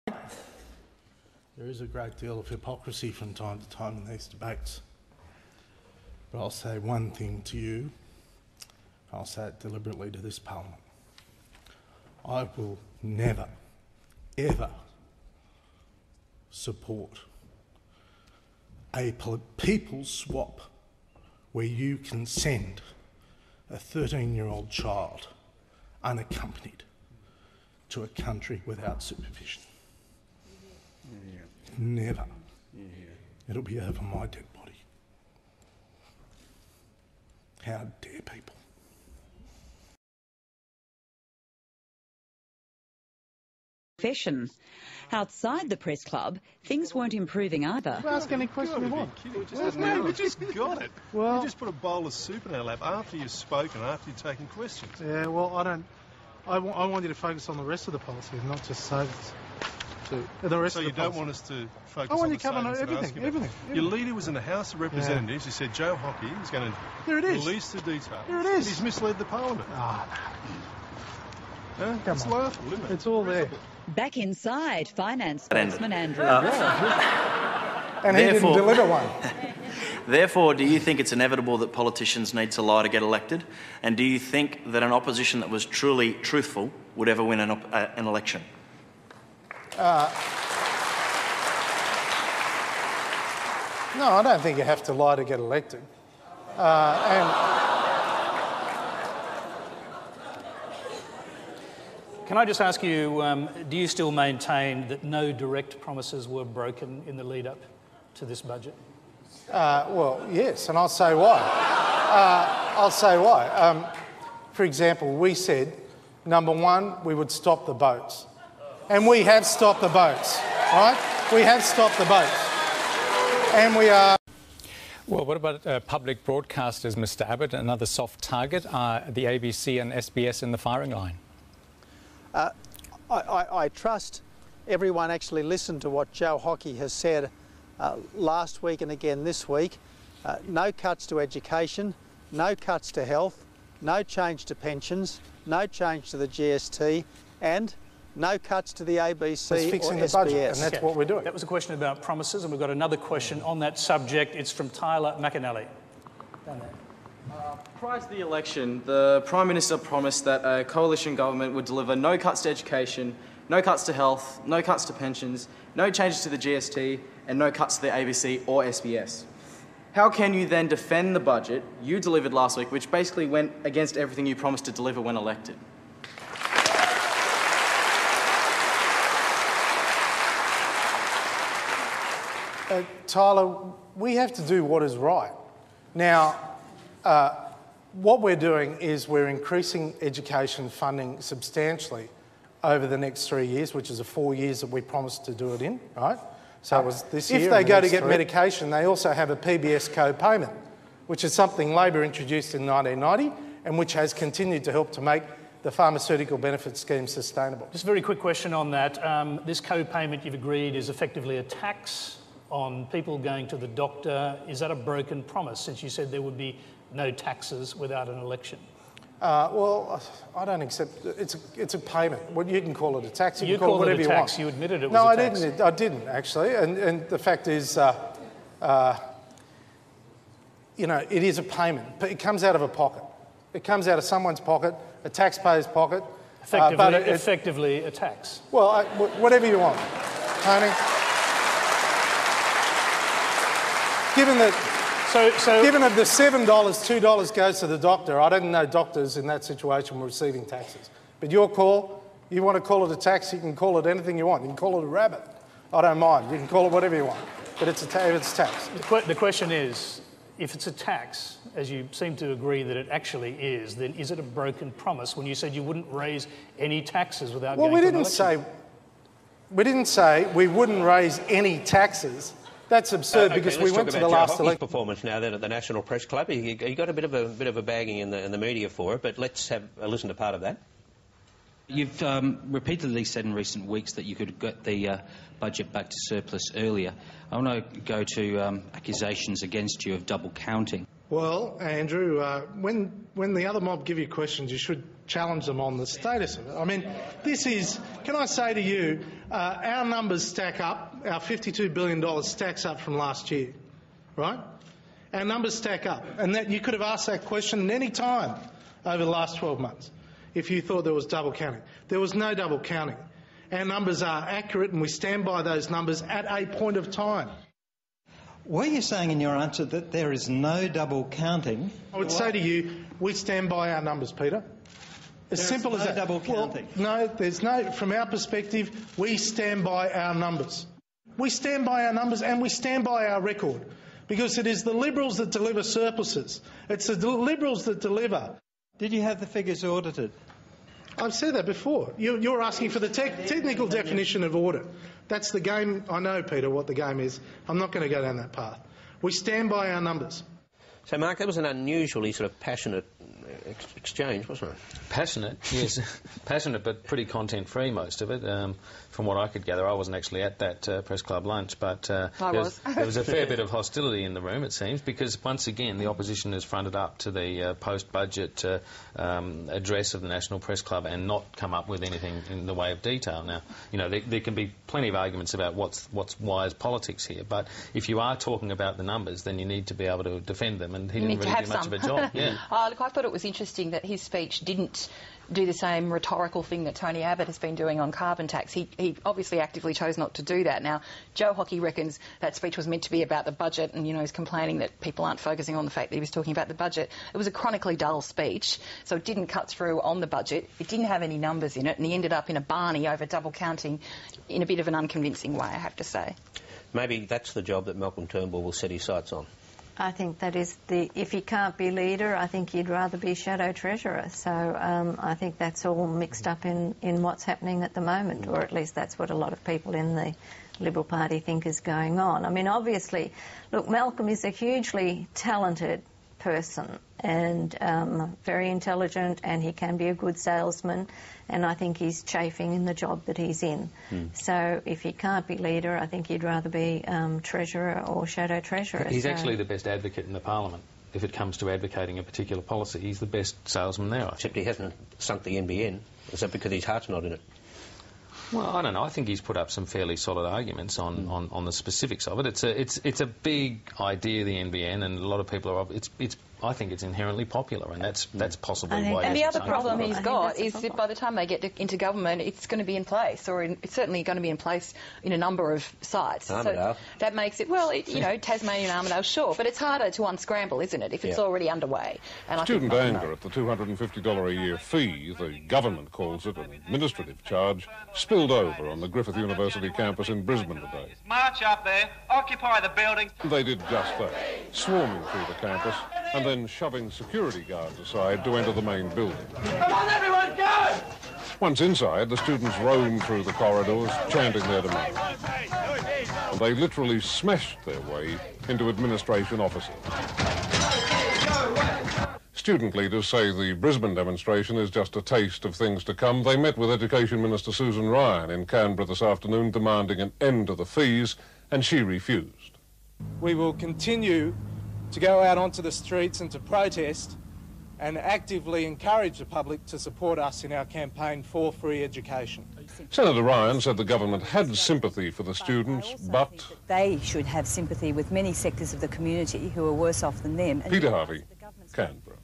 There is a great deal of hypocrisy from time to time in these debates. But I'll say one thing to you. I'll say it deliberately to this Parliament. I will never, ever support a people swap where you can send a 13-year-old child unaccompanied to a country without supervision. Yeah. Never. Yeah. It'll be over my dead body. How dare people? Profession. Outside the press club, things weren't improving either. Ask any question you want. We just got it. Well, you just put a bowl of soup in our lap after you've spoken, after you've taken questions. Yeah, well, I want you to focus on the rest of the policy and not just savings. The rest So of the you don't policy. want us to focus I want on you the to cover savings and ask everything, you about- everything. Your leader was in the House of Representatives. He said Joe Hockey is going to There it is. release the details. There it is. He's misled the Parliament. Ah, Huh? It's laughable, isn't it? it's all there. Back inside, finance spokesman Andrew. And he didn't deliver one. Therefore, do you think it's inevitable that politicians need to lie to get elected? And do you think that an opposition that was truly truthful would ever win an election? No, I don't think you have to lie to get elected. Can I just ask you, do you still maintain that no direct promises were broken in the lead-up to this budget? Well, yes, and I'll say why. For example, we said, number one, we would stop the boats. And we have stopped the boats, right? We have stopped the boats. And we are... Well, what about public broadcasters, Mr Abbott? Another soft target, the ABC and SBS in the firing line. I trust everyone actually listened to what Joe Hockey has said last week and again this week. No cuts to education, no cuts to health, no change to pensions, no change to the GST, and no cuts to the ABC fixing or the budget, SBS. and that's what we're doing. That was a question about promises, and we've got another question on that subject. It's from Tyler McAnally. Prior to the election, the Prime Minister promised that a coalition government would deliver no cuts to education, no cuts to health, no cuts to pensions, no changes to the GST, and no cuts to the ABC or SBS. How can you then defend the budget you delivered last week, which basically went against everything you promised to deliver when elected? Tyler, we have to do what is right. Now, what we're doing is we're increasing education funding substantially over the next 3 years, which is the 4 years that we promised to do it in, right? So it was this year. If they go to get medication, they also have a PBS co-payment, which is something Labor introduced in 1990 and which has continued to help to make the pharmaceutical benefit scheme sustainable. Just a very quick question on that. This co-payment you've agreed is effectively a tax on people going to the doctor. Is that a broken promise, since you said there would be no taxes without an election? Well, I don't accept. It's a payment. Well, you can call it a tax. You can call it whatever you want. You admitted it was a tax. No, I didn't actually. And the fact is, you know, it is a payment. It comes out of a pocket. It comes out of someone's pocket, a taxpayer's pocket. Effectively a tax. Well, whatever you want, Tony. Given that the $7, $2 goes to the doctor, I didn't know doctors in that situation were receiving taxes. But your call, you want to call it a tax, you can call it anything you want. You can call it a rabbit. I don't mind. You can call it whatever you want. But it's a tax. The question is, if it's a tax, as you seem to agree that it actually is, then is it a broken promise when you said you wouldn't raise any taxes without going to an election? We didn't say we wouldn't raise any taxes. That's absurd because we went to the last election. Performance now then at the National Press Club. You got a bit of a bagging in the media for it, but let's have a listen to part of that. You've repeatedly said in recent weeks that you could get the budget back to surplus earlier. I want to go to accusations against you of double counting. Well, Andrew, when the other mob give you questions, you should challenge them on the status of it. I mean, this is, can I say to you, our numbers stack up, our $52 billion stacks up from last year, right? Our numbers stack up, and that you could have asked that question at any time over the last 12 months if you thought there was double counting. There was no double counting. Our numbers are accurate and we stand by those numbers at a point of time. Were you saying in your answer that there is no double counting? I would say to you, we stand by our numbers, Peter. As simple as that. Double counting? Well, no, there's no, from our perspective, we stand by our numbers. We stand by our numbers and we stand by our record. Because it is the Liberals that deliver surpluses. It's the Liberals that deliver. Did you have the figures audited? I've said that before. You're asking for the technical definition of audit. That's the game. I know, Peter, what the game is. I'm not going to go down that path. We stand by our numbers. So, Mark, that was an unusually sort of passionate exchange, wasn't it? Passionate, yes. Passionate, but pretty content-free, most of it. From what I could gather, I wasn't actually at that press club lunch, but there was a fair bit of hostility in the room, it seems, because, once again, the opposition has fronted up to the post-budget address of the National Press Club and not come up with anything in the way of detail. Now, you know, there can be plenty of arguments about what's wise politics here, but if you are talking about the numbers, then you need to be able to defend them, and he didn't really do much of a job. Yeah. Look, I thought it was interesting that his speech didn't do the same rhetorical thing that Tony Abbott has been doing on carbon tax. He obviously actively chose not to do that. Now, Joe Hockey reckons that speech was meant to be about the budget and, you know, he's complaining that people aren't focusing on the fact that he was talking about the budget. It was a chronically dull speech, so it didn't cut through on the budget. It didn't have any numbers in it, and he ended up in a Barney over double counting in a bit of an unconvincing way, I have to say. Maybe that's the job that Malcolm Turnbull will set his sights on. I think that is if he can't be leader, I think he'd rather be shadow treasurer. So I think that's all mixed up in what's happening at the moment, or at least that's what a lot of people in the Liberal Party think is going on. I mean, obviously, look, Malcolm is a hugely talented person and very intelligent, and he can be a good salesman, and I think he's chafing in the job that he's in. So if he can't be leader, I think he'd rather be treasurer or shadow treasurer. He's actually the best advocate in the Parliament. If it comes to advocating a particular policy, he's the best salesman there. Except he hasn't sunk the NBN. Is that because his heart's not in it? Well, I don't know. I think he's put up some fairly solid arguments on the specifics of it. It's a big idea, the NBN, and a lot of people are. I think it's inherently popular, and that's possibly why. And the other problem he's got is that by the time they get into government, it's going to be in place, or it's certainly going to be in place in a number of sites. Armidale. So that makes it, well, you know, Tasmanian Armidale, sure, but it's harder to unscramble, isn't it, if it's already underway? And Student anger at the $250 a year fee, the government calls it an administrative charge, spilled over on the Griffith University campus in Brisbane today. March up there, occupy the building. They did just that, swarming through the campus and then shoving security guards aside to enter the main building. Come on, everyone, go! Once inside, the students roamed through the corridors, chanting their demands. And they literally smashed their way into administration offices. Student leaders say the Brisbane demonstration is just a taste of things to come. They met with Education Minister Susan Ryan in Canberra this afternoon demanding an end to the fees, and she refused. We will continue to go out onto the streets and to protest and actively encourage the public to support us in our campaign for free education. Senator Ryan said the government had sympathy for the students, but they should have sympathy with many sectors of the community who are worse off than them. Peter Harvey, Canberra.